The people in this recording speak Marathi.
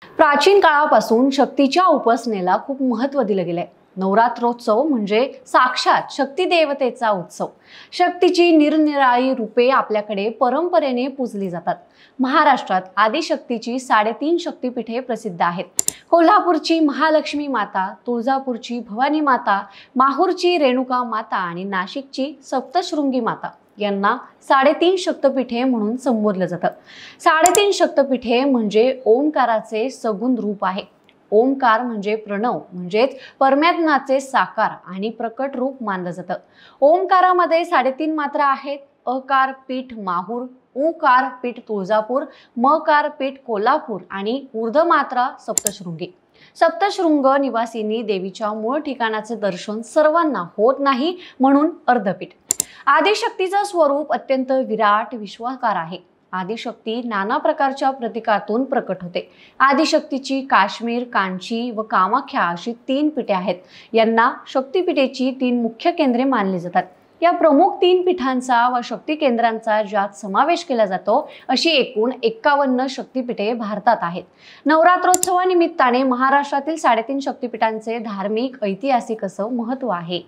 प्राचीन काळापासून शक्तीच्या उपासनेला खूप महत्त्व दिलं गेलंय। नवरात्रोत्सव म्हणजे साक्षात शक्ती देवतेचा उत्सव। शक्तीची निरनिराळी रूपे आपल्याकडे परंपरेने पूजली जातात। महाराष्ट्रात आदिशक्तीची 3.5 शक्तिपीठे प्रसिद्ध आहेत। कोल्हापूरची महालक्ष्मी माता, तुळजापूरची भवानी माता, माहूरची रेणुका माता आणि नाशिकची सप्तशृंगी माता यांना 3.5 शक्तिपीठे म्हणून संबोधलं जातं। 3.5 शक्तिपीठे म्हणजे ओंकाराचे सगुण रूप आहे। ओंकार म्हणजे प्रणव, म्हणजेच परमात्म्याचे साकार आणि प्रकट रूप मानलं जातं। ओंकारामध्ये 3.5 मात्रा आहेत। अकार पीठ माहूर, उकार पीठ तुळजापूर, मकार पीठ कोल्हापूर आणि ऊर्ध्व मात्रा सप्तशृंगी। सप्तशृंग निवासिनी देवीच्या मूळ ठिकाणाचे दर्शन सर्वांना होत नाही, म्हणून अर्धपीठ। आदिशक्तीचं स्वरूप अत्यंत विराट विश्वाकार आहे। आदिशक्ती नाना प्रकारच्या प्रतीकातून प्रकट होते। आदिशक्तीची काश्मीर, कांची व कामाख्या अशी 3 पीठे आहेत। यांना शक्तिपीठेची 3 मुख्य केंद्रे मानली जातात। या प्रमुख 3 पीठांचा व शक्ती केंद्रांचा ज्यात समावेश केला जातो अशी एकूण 51 शक्तिपीठे भारतात आहेत। नवरात्रोत्सवानिमित्ताने महाराष्ट्रातील 3.5 शक्तिपीठांचे धार्मिक ऐतिहासिक असं महत्त्व आहे।